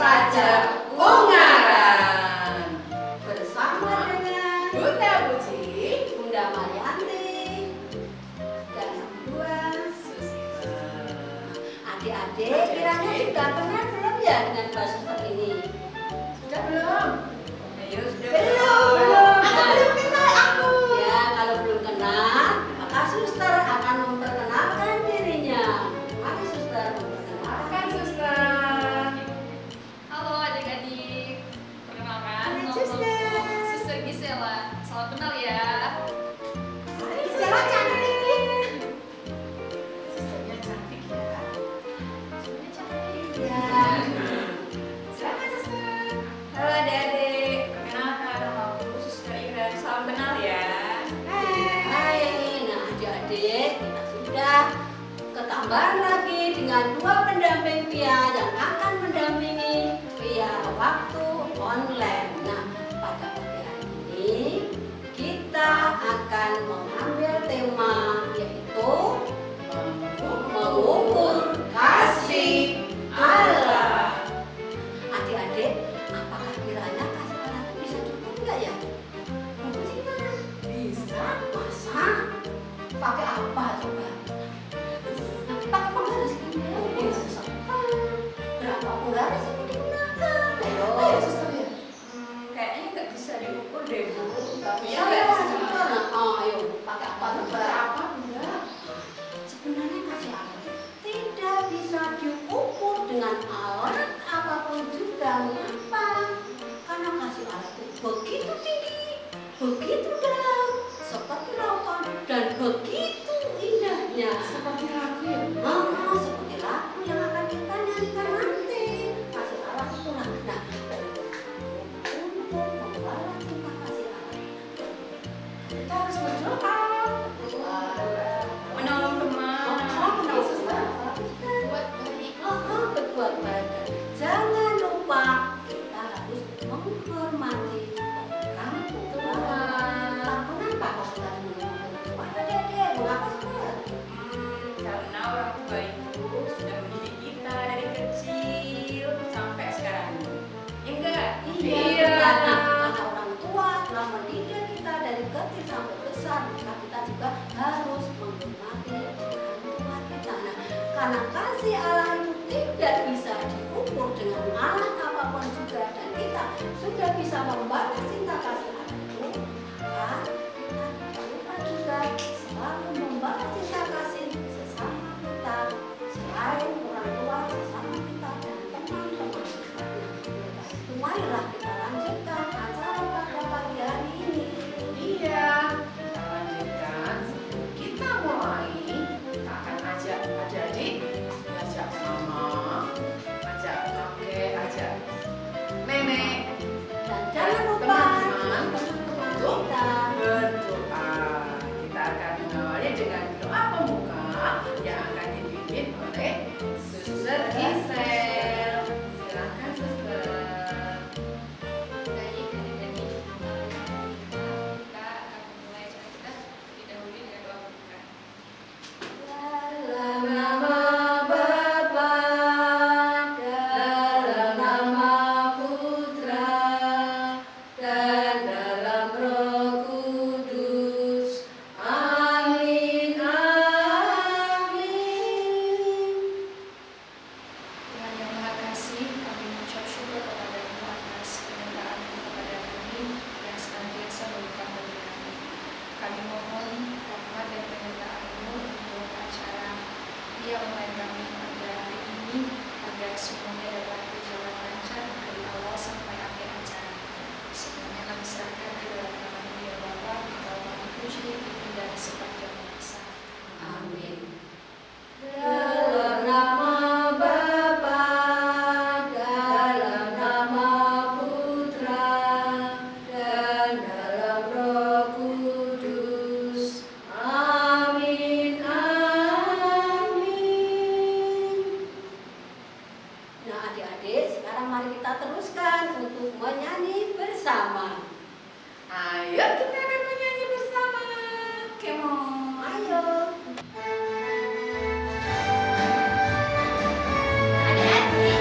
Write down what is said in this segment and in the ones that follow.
saja Ungaran. Bersama dengan Bunda Puji, Bunda Marianti, dan yang kedua Suster. Adik-adik kiranya sudah kenal belum ya dengan Mbak Suster ini? Sudah belum? Ayo, sudah Belum. Aku belum kenal aku. Ya, kalau belum kenal, maka Suster akan memperkenalkan dirinya. Mari Suster memperkenalkan. Kan Suster. Halo adik-adik, perkenalkan Hai, nama Suster. Suster Gisela. Salam kenal ya. Gisela cantik. Susternya cantik ya. Susternya cantik. Ya. Silakan Suster. Halo adik-adik, perkenalkan nama aku Suster Ira. Salam kenal ya. Hai, nah adik-adik kita sudah ketambahan lagi dengan dua pendamping Pia yang akan mendampingi Pia waktu online. Nah, pada pagi hari ini kita akan mengambil tema yaitu mengukur kasih Allah. Adik-adik, apakah kiranya kasih Allah itu bisa cukup nggak ya? Bisa. Masa? Pakai apa coba? Pakai penggaris ini. Berapa penggaris yang digunakan? Ayo Ayo, Suster ya. Kayaknya nggak bisa diukur deh Bu. Tapi ya Iya, nggak bisa. Suster. Oh, ayo, pakai apa coba? Apa Bunda? Sebenarnya kasih Allah itu tidak bisa diukur dengan alat apapun juga. Mengapa? Karena kasih Allah itu begitu tinggi, begitu dalam, seperti lautan dan begitu indahnya. Seperti lagu ya. Seperti lagu yang akan kita nyanyikan nanti. Kasih Allah itulah. Nah, untuk membalas cinta kasih Allah, Kita harus berdoa. Menolong teman. Suster. Buat baik. berbuat baik. Jangan lupa kita harus menghormati orang tua. Kenapa kok kita harus menghormati orang tua? Adik-adik, mengapa Suster? Karena orang tua itu sudah mendidik kita dari kecil sampai sekarang ini. Ya enggak? Iya. Karena orang tua telah mendidik kita dari kecil sampai besar, maka kita juga harus menghormati orang tua kita. Nah, karena kasih Allah itu tidak bisa diukur dengan alat apapun juga, dan kita sudah bisa membalas cinta kasih Allah itu, maka kita jangan lupa juga selalu membalas cinta kasih sesama kita, selain orang tua, sesama kita dan teman-teman kita. Marilah kita lanjutkan acara pada pagi hari ini. Iya. Kita lanjutkan. Sebelum kita mulai, kita akan ajak adik-adik, ajak mama, ajak kakek, ajak nenek, Dan jangan lupa teman-teman teman-teman untuk kita. berdoa. Kita akan mengawali dengan doa pembuka yang akan dipimpin oleh Suster Gisel. Silakan Suster. Baik adik-adik, kita akan memulai acara kita didahului dengan doa pembuka. Dalam nama Bapa, dalam nama Putra, dan dalam Roh Kudus. Amin, amin. Tuhan yang Maha Kasih, kami mengucap syukur kepada-Mu atas penyertaan-Mu kepada kami yang senantiasa melimpah bagi kami. Kami mohon rahmat dan penyertaan-Mu untuk acara Pia online kami pada hari ini, agar semuanya dapat berjalan lancar dari awal sampai akhir acara. Semuanya kami serahkan ke dalam nama-Mu ya Bapa, Engkau Maha Puji, Kini dan sepanjang masa. Amin. Dalam nama Bapa, dalam nama Putra, dan dalam Roh Kudus. Amin, amin. Nah adik-adik, sekarang mari kita teruskan untuk menyanyi bersama. Ayo kita akan menyanyi bersama. Come on. Ayo. Adik-adik,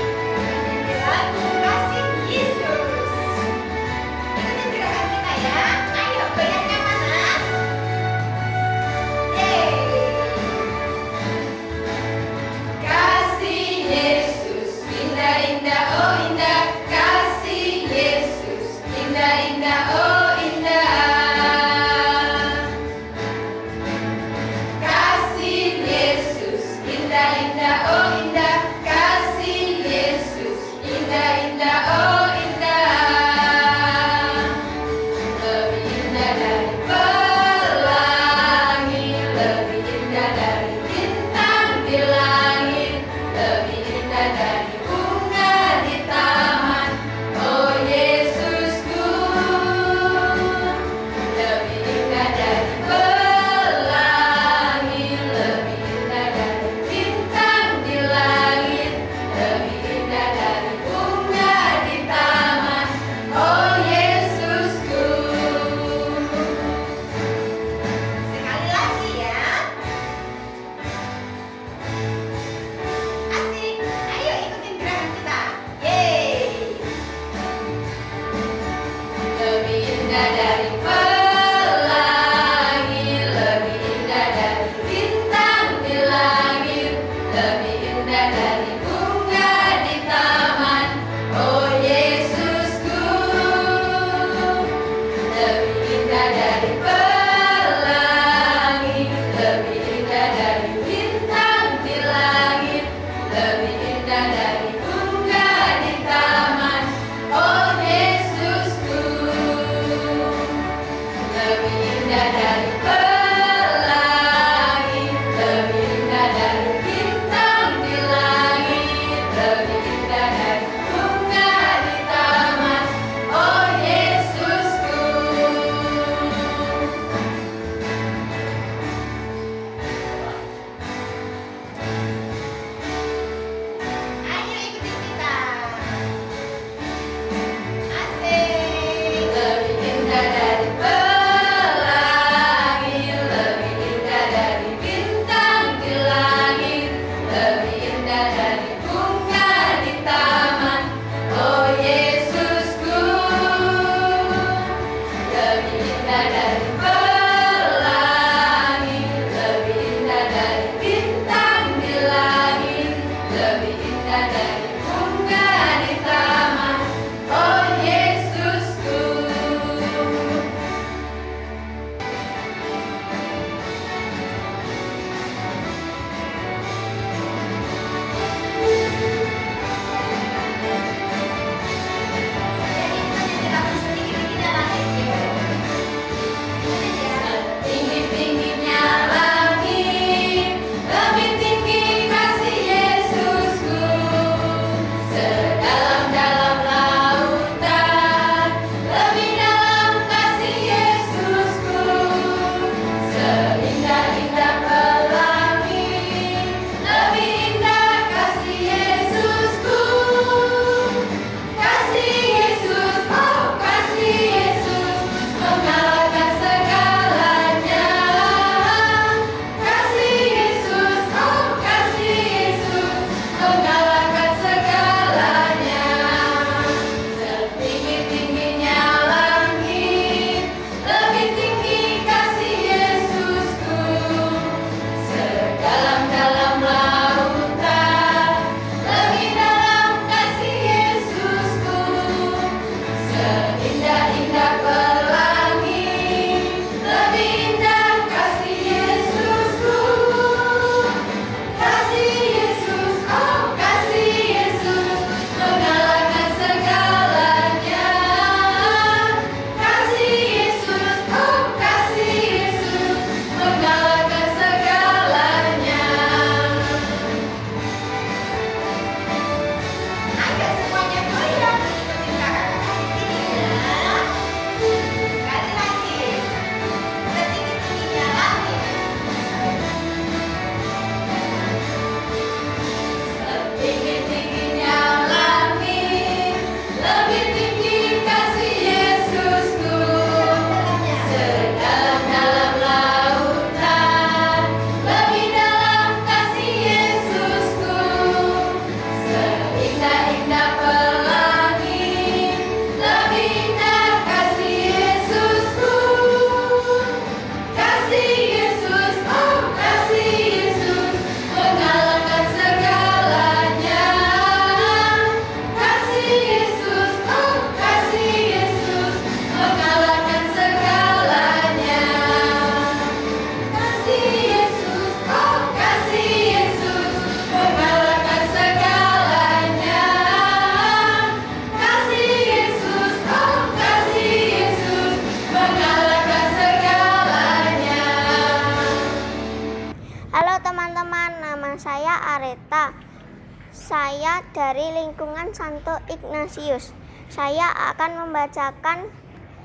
dari lingkungan Santo Ignatius. Saya akan membacakan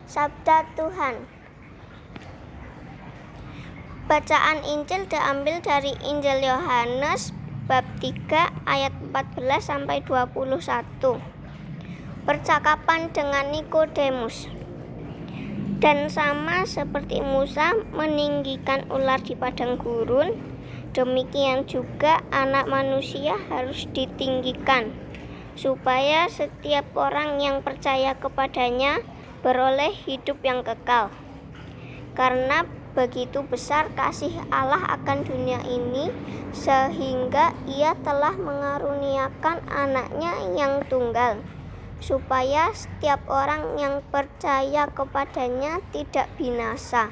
sabda Tuhan. Bacaan Injil diambil dari Injil Yohanes bab 3 ayat 14 sampai 21. Percakapan dengan Nikodemus. Dan sama seperti Musa meninggikan ular di padang gurun, demikian juga Anak Manusia harus ditinggikan, supaya setiap orang yang percaya kepadanya beroleh hidup yang kekal. Karena begitu besar kasih Allah akan dunia ini, sehingga Ia telah mengaruniakan Anaknya yang tunggal, supaya setiap orang yang percaya kepadanya tidak binasa,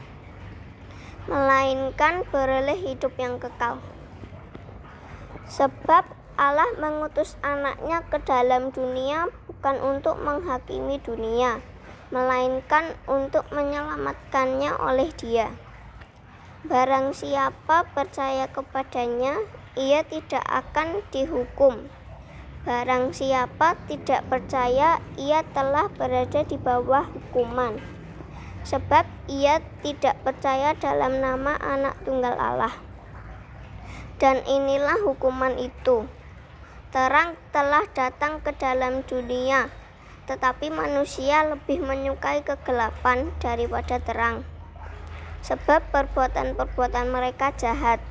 melainkan beroleh hidup yang kekal. Sebab Allah mengutus Anaknya ke dalam dunia bukan untuk menghakimi dunia, melainkan untuk menyelamatkannya oleh Dia. Barang siapa percaya kepadanya, ia tidak akan dihukum. Barang siapa tidak percaya, ia telah berada di bawah hukuman, sebab ia tidak percaya dalam nama Anak Tunggal Allah. Dan inilah hukuman itu: terang telah datang ke dalam dunia, tetapi manusia lebih menyukai kegelapan daripada terang, sebab perbuatan-perbuatan mereka jahat.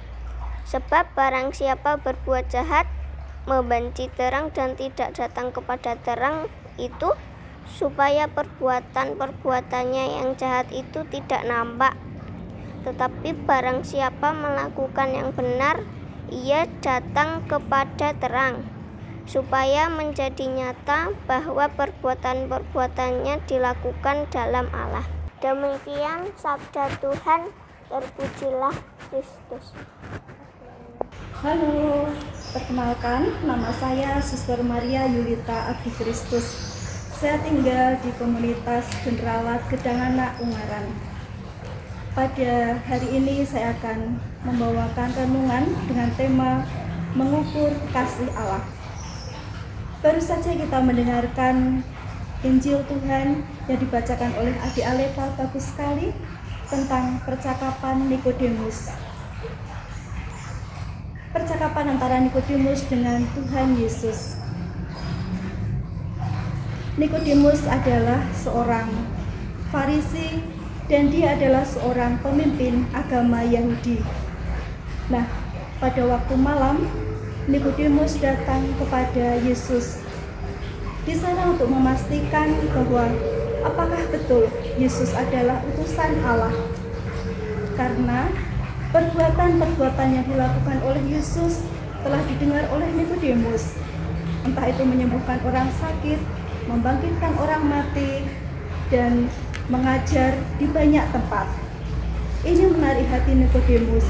Sebab barang siapa berbuat jahat, membenci terang dan tidak datang kepada terang itu, supaya perbuatan-perbuatannya yang jahat itu tidak nampak. Tetapi barang siapa melakukan yang benar, ia datang kepada terang, supaya menjadi nyata bahwa perbuatan-perbuatannya dilakukan dalam Allah. Demikian sabda Tuhan, terpujilah Kristus. Halo, perkenalkan, nama saya Suster Maria Yulita Abdi Kristus. Saya tinggal di komunitas Generalat Gedangana Ungaran. Pada hari ini saya akan membawakan renungan dengan tema mengukur kasih Allah. Baru saja kita mendengarkan Injil Tuhan yang dibacakan oleh Adik Aleta, bagus sekali, tentang percakapan Nikodemus. Percakapan antara Nikodemus dengan Tuhan Yesus. Nikodemus adalah seorang Farisi dan dia adalah seorang pemimpin agama Yahudi. Nah, pada waktu malam, Nikodemus datang kepada Yesus di sana untuk memastikan bahwa apakah betul Yesus adalah utusan Allah. Karena perbuatan-perbuatan yang dilakukan oleh Yesus telah didengar oleh Nikodemus, entah itu menyembuhkan orang sakit, membangkitkan orang mati, dan mengajar di banyak tempat. Ini menarik hati Nikodemus,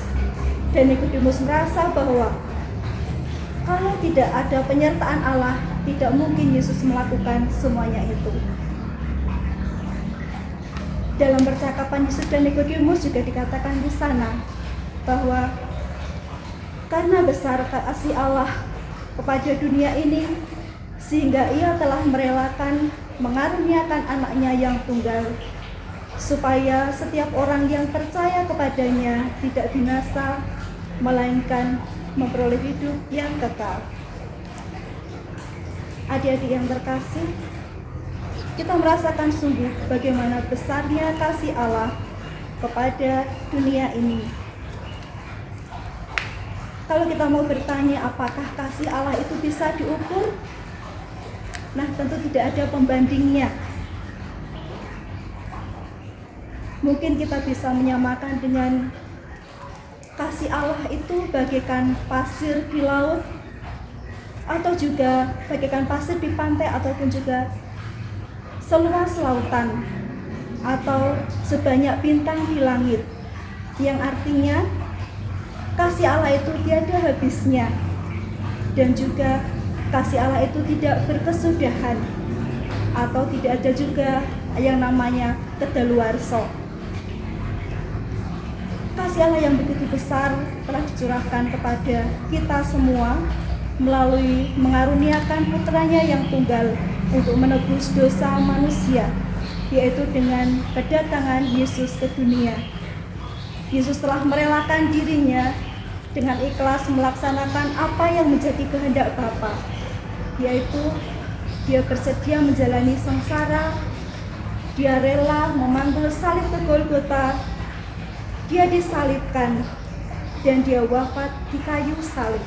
dan Nikodemus merasa bahwa kalau tidak ada penyertaan Allah, tidak mungkin Yesus melakukan semuanya itu. Dalam percakapan Yesus dan Nikodemus juga dikatakan di sana bahwa karena besar kasih Allah kepada dunia ini, sehingga Ia telah merelakan mengaruniakan Anaknya yang tunggal, supaya setiap orang yang percaya kepadanya tidak binasa, melainkan memperoleh hidup yang kekal. Adik-adik yang terkasih, kita merasakan sungguh bagaimana besarnya kasih Allah kepada dunia ini. Kalau kita mau bertanya apakah kasih Allah itu bisa diukur, nah tentu tidak ada pembandingnya. Mungkin kita bisa menyamakan dengan kasih Allah itu bagaikan pasir di laut, atau juga bagaikan pasir di pantai, ataupun juga seluas lautan, atau sebanyak bintang di langit, yang artinya kasih Allah itu tiada habisnya, dan juga kasih Allah itu tidak berkesudahan, atau tidak ada juga yang namanya kedaluarsa. Kasih Allah yang begitu besar telah dicurahkan kepada kita semua melalui mengaruniakan putranya yang tunggal untuk menebus dosa manusia, yaitu dengan kedatangan Yesus ke dunia. Yesus telah merelakan dirinya dengan ikhlas melaksanakan apa yang menjadi kehendak Bapa, yaitu dia bersedia menjalani sengsara, dia rela memanggul salib ke Golgota, dia disalibkan, dan dia wafat di kayu salib.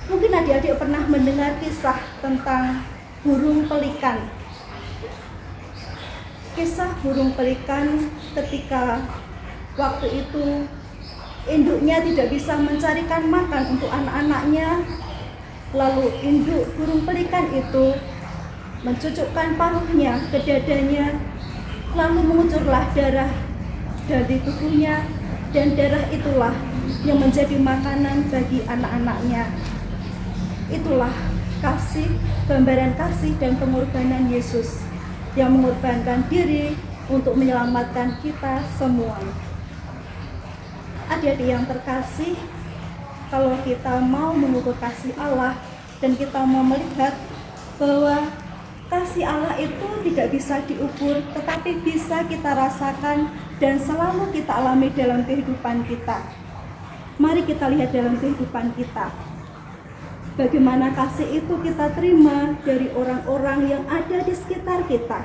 Mungkin adik-adik pernah mendengar kisah tentang burung pelikan. Kisah burung pelikan ketika waktu itu induknya tidak bisa mencarikan makan untuk anak-anaknya. Lalu induk burung pelikan itu mencucukkan paruhnya ke dadanya, lalu mengucurlah darah dari tubuhnya, dan darah itulah yang menjadi makanan bagi anak-anaknya. Itulah kasih, gambaran kasih dan pengorbanan Yesus yang mengorbankan diri untuk menyelamatkan kita semua. Adik-adik yang terkasih, kalau kita mau mengukur kasih Allah dan kita mau melihat bahwa kasih Allah itu tidak bisa diukur, tetapi bisa kita rasakan dan selalu kita alami dalam kehidupan kita. Mari kita lihat dalam kehidupan kita, bagaimana kasih itu kita terima dari orang-orang yang ada di sekitar kita,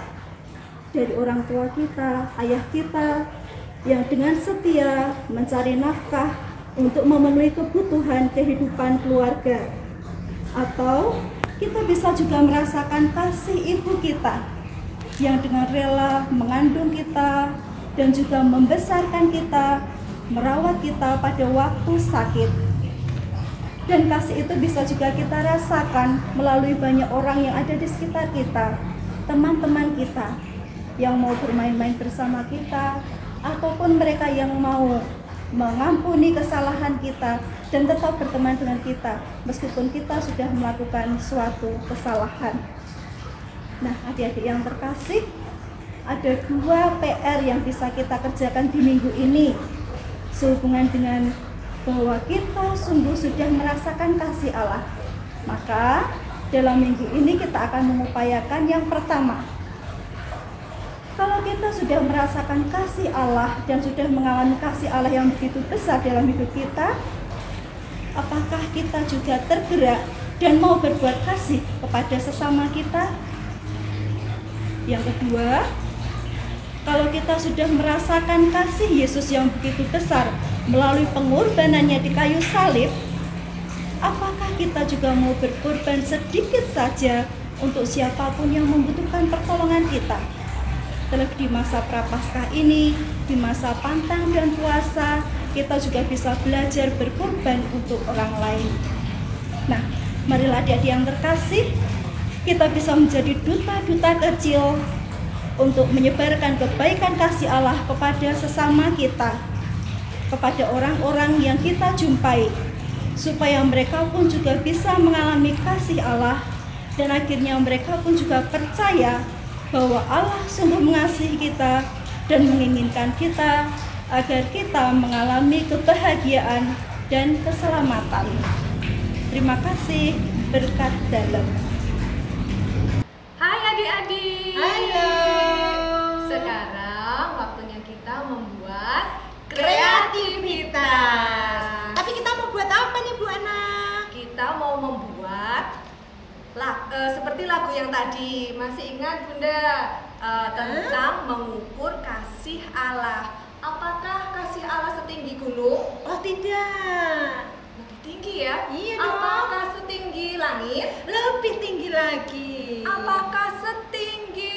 dari orang tua kita, ayah kita, yang dengan setia mencari nafkah untuk memenuhi kebutuhan kehidupan keluarga. Atau kita bisa juga merasakan kasih ibu kita yang dengan rela mengandung kita dan juga membesarkan kita, merawat kita pada waktu sakit. Dan kasih itu bisa juga kita rasakan melalui banyak orang yang ada di sekitar kita, teman-teman kita yang mau bermain-main bersama kita, ataupun mereka yang mau mengampuni kesalahan kita dan tetap berteman dengan kita meskipun kita sudah melakukan suatu kesalahan. Nah, adik-adik yang terkasih, ada 2 PR yang bisa kita kerjakan di minggu ini sehubungan dengan bahwa kita sungguh sudah merasakan kasih Allah. Maka dalam minggu ini kita akan mengupayakan yang pertama. Kalau kita sudah merasakan kasih Allah dan sudah mengalami kasih Allah yang begitu besar dalam hidup kita, apakah kita juga tergerak dan mau berbuat kasih kepada sesama kita? Yang kedua, kalau kita sudah merasakan kasih Yesus yang begitu besar melalui pengorbanannya di kayu salib, apakah kita juga mau berkorban sedikit saja untuk siapapun yang membutuhkan pertolongan kita? Terlebih di masa Prapaskah ini, di masa pantang dan puasa, kita juga bisa belajar berkorban untuk orang lain. Nah, marilah adik-adik yang terkasih, kita bisa menjadi duta-duta kecil untuk menyebarkan kebaikan kasih Allah kepada sesama kita, kepada orang-orang yang kita jumpai, supaya mereka pun juga bisa mengalami kasih Allah, dan akhirnya mereka pun juga percaya bahwa Allah sungguh mengasihi kita dan menginginkan kita agar kita mengalami kebahagiaan dan keselamatan. Terima kasih, berkat dalam. Hai adik-adik. Halo. Sekarang waktunya kita membuat Kreativitas. Tapi kita mau buat apa nih Bu Ana? Kita mau membuat seperti lagu yang tadi. Masih ingat Bunda? Tentang mengukur kasih Allah. Apakah kasih Allah setinggi gunung? Oh tidak. Lebih tinggi ya? Iya dong. Apakah setinggi langit? Lebih tinggi lagi. Apakah setinggi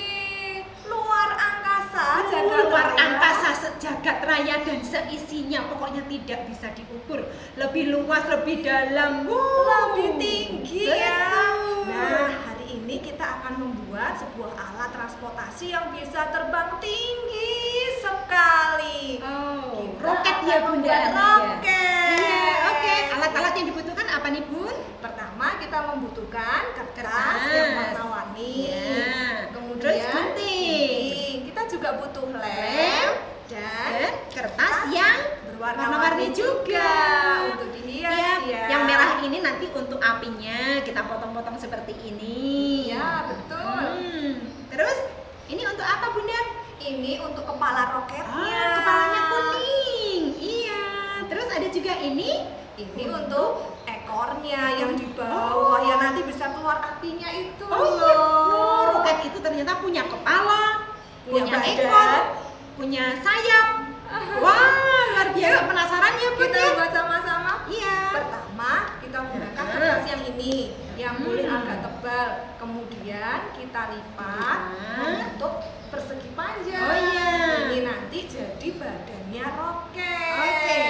luar angkasa? Luar angkasa sejagat raya dan seisinya, pokoknya tidak bisa diukur. Lebih luas, lebih dalam, Lebih tinggi ya. Betul. Nah, hari ini kita akan membuat sebuah alat transportasi yang bisa terbang tinggi sekali. Oh, Kita roket akan ya Bunda. membuat roket. Iya, oke. Alat-alat yang dibutuhkan apa nih Bun? Pertama kita membutuhkan kertas Kertas. yang warna-warni. Iya. Kemudian Terus gunting. Kita juga butuh lem Lem. dan Kertas yang berwarna-warni warna-warni juga. untuk dihias Iya, ya. yang merah ini nanti apinya kita potong-potong seperti ini. Ya, betul. Terus ini untuk apa Bunda? Ini untuk kepala roketnya. Kepalanya kuning. Iya. Terus ada juga ini. Ini untuk ekornya yang di bawah ya, nanti bisa keluar apinya itu. Iya. Roket itu ternyata punya kepala, punya badan, ekor, punya sayap. Wah, luar biasa. Penasaran ya Bunda? Kita buat sama-sama. Iya. Pertama, kita gunakan kertas yang ini, yang boleh agak tebal. Kemudian kita lipat membentuk persegi panjang. Oh iya. Ini nanti jadi badannya roket. Oke.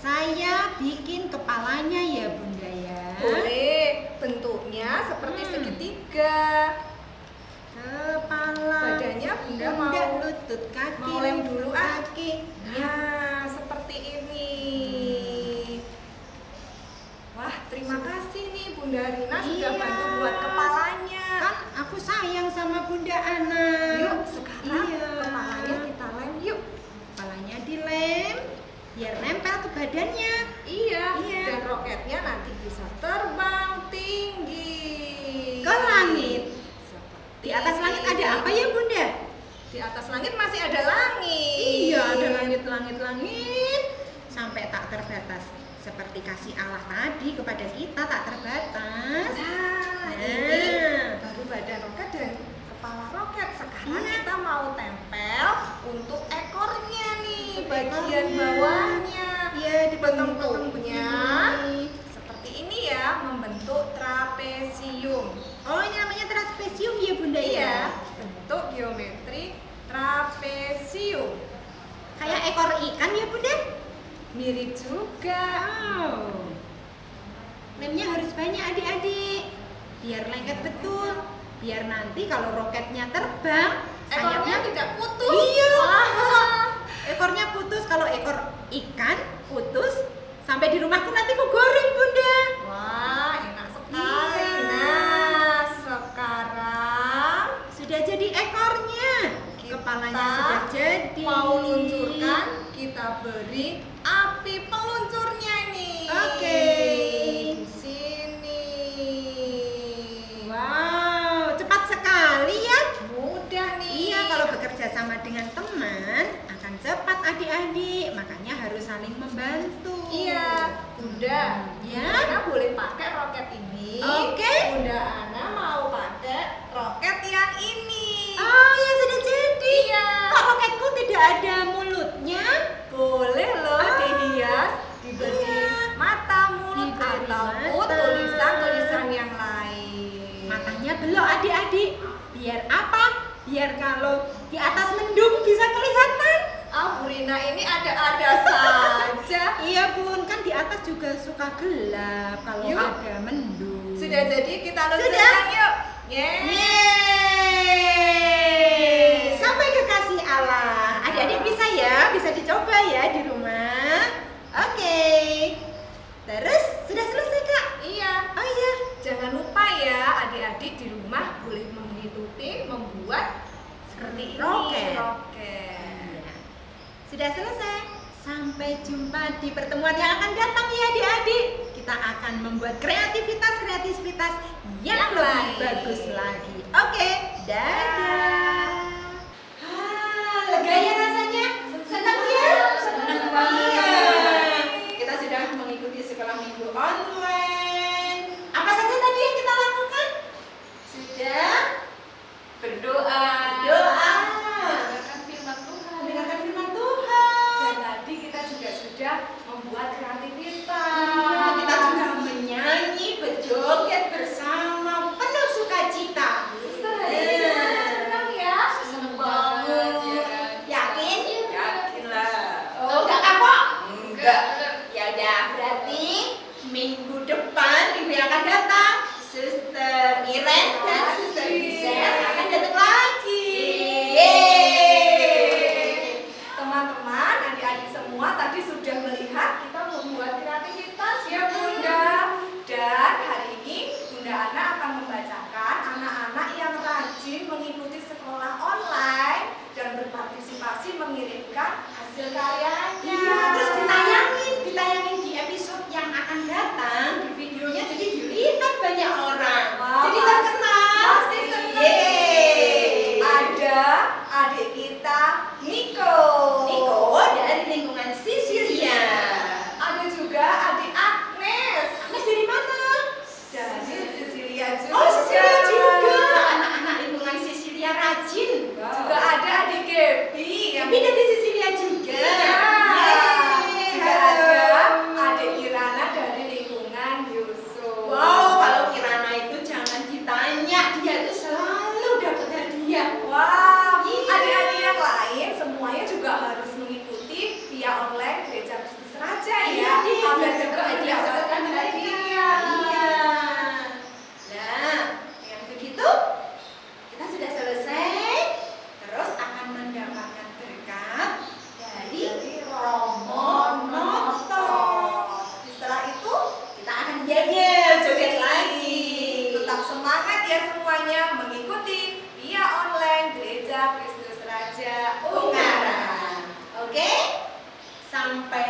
Saya bikin kepalanya ya Bunda ya. Boleh, bentuknya seperti segitiga. Kepala. Badannya Bunda Bunda, mau lutut, kaki. mau lem dulu kaki. Ya, seperti ini. Wah, terima kasih nih Bunda Rina sudah bantu buat kepalanya. Kan aku sayang sama Bunda Ana. Yuk, sekarang Iya. kepalanya kita lem yuk. Kepalanya dilem biar nempel ke badannya. Iya. Iya. Dan roketnya nanti bisa terbang tinggi Ke langit. Di atas langit ada apa ya Bunda? Di atas langit masih ada langit. Iya, ada langit sampai tak terbatas. Seperti kasih Allah tadi kepada kita tak terbatas. Nah, ini baru badan roket dan kepala roket. Sekarang kita mau tempel untuk ekornya nih, bagian bawahnya. Iya, Bentuknya seperti ini ya, membentuk trapesium. Oh, ini namanya trapesium ya Bunda ya? Iya, bentuk geometri trapesium. Kayak ekor ikan ya Bunda? Mirip juga. Wow. Lemnya harus banyak adik-adik, biar lengket betul. Biar nanti kalau roketnya terbang, Ekornya sayapnya tidak putus. Iya. Wah. Ekornya putus. Kalau ekor ikan putus, sampai di rumahku nanti ku goreng Bunda. Wah, enak sekali. Iya. Nah, sekarang Sudah jadi ekornya, kepalanya sudah jadi. mau luncurkan, kita beri api peluncurnya nih. Oke. Di sini. Wow, cepat sekali ya. Mudah nih. Iya, kalau bekerja sama dengan teman akan cepat adik-adik, makanya harus saling membantu. Iya, Bunda. Ya. Ana boleh pakai roket ini. Oke. Bunda Ana mau pakai roket yang ini. Oh ya, sudah jadi. Iya. Kok roketku tidak ada mulutnya? Boleh loh dihias, diberi Iya. mata, mulut, Diberi ataupun mata. tulisan-tulisan yang lain. Matanya belok adik-adik. Biar apa? Biar kalau di atas mendung bisa kelihatan. Ah, Bu Rina ini ada-ada saja. Iya Bun, kan di atas juga suka gelap kalau Yuk. ada mendung. Sudah jadi, kita Sudah. luncurkan yuk. Yeay. Yeay. Sampai kekasih Allah. Adik-adik bisa ya, bisa dicoba ya di rumah. Oke. Terus sudah selesai Kak? Iya. Oh iya. Jangan lupa ya, adik-adik di rumah boleh mengikuti membuat seperti ini. Roket. Roket. Sudah selesai. Sampai jumpa di pertemuan yang akan datang ya adik-adik. Kita akan membuat kreativitas yang lebih lain. bagus lagi. Oke, dadah. Lega ya rasanya? Senang ya? Senang banget. Iya. Kita sudah mengikuti sekolah minggu online. Apa saja tadi yang kita lakukan? Sudah Berdoa. doa. Mendengarkan firman Tuhan. Mendengarkan firman Tuhan. Dan tadi kita juga sudah membuat kreativitas. Iya, kita juga menyanyi, berjoget bersama penuh sukacita.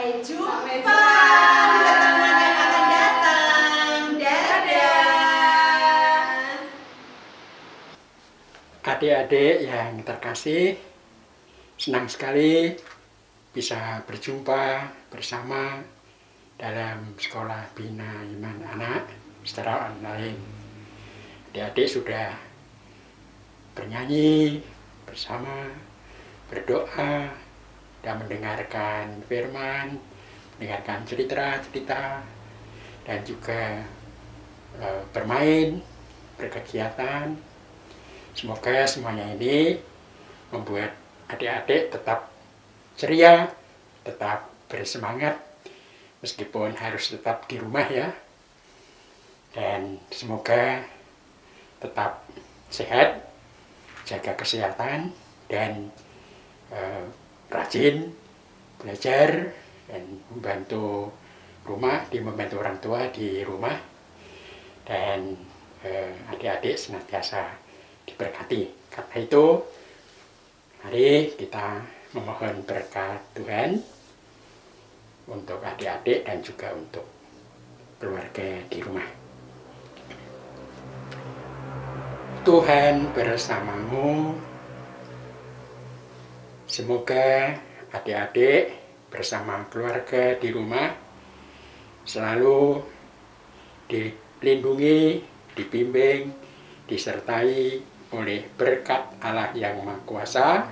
Sampai jumpa. Sampai Di jumpa. pertemuan yang akan datang. Dadah. Adik-adik yang terkasih, senang sekali bisa berjumpa bersama dalam sekolah Bina Iman Anak secara online. Adik-adik sudah bernyanyi bersama, berdoa, dan mendengarkan firman, mendengarkan cerita-cerita, dan juga bermain, berkegiatan. Semoga semuanya ini membuat adik-adik tetap ceria, tetap bersemangat, meskipun harus tetap di rumah ya. Dan semoga tetap sehat, jaga kesehatan, dan rajin belajar dan membantu membantu orang tua di rumah. Dan adik-adik senantiasa diberkati. Karena itu, mari kita memohon berkat Tuhan untuk adik-adik dan juga untuk keluarga di rumah. Tuhan bersamamu. Semoga adik-adik bersama keluarga di rumah selalu dilindungi, dibimbing, disertai oleh berkat Allah yang Maha Kuasa,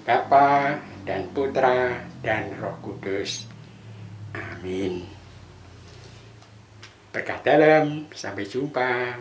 Bapa dan Putra dan Roh Kudus. Amin. Berkat dalam, sampai jumpa.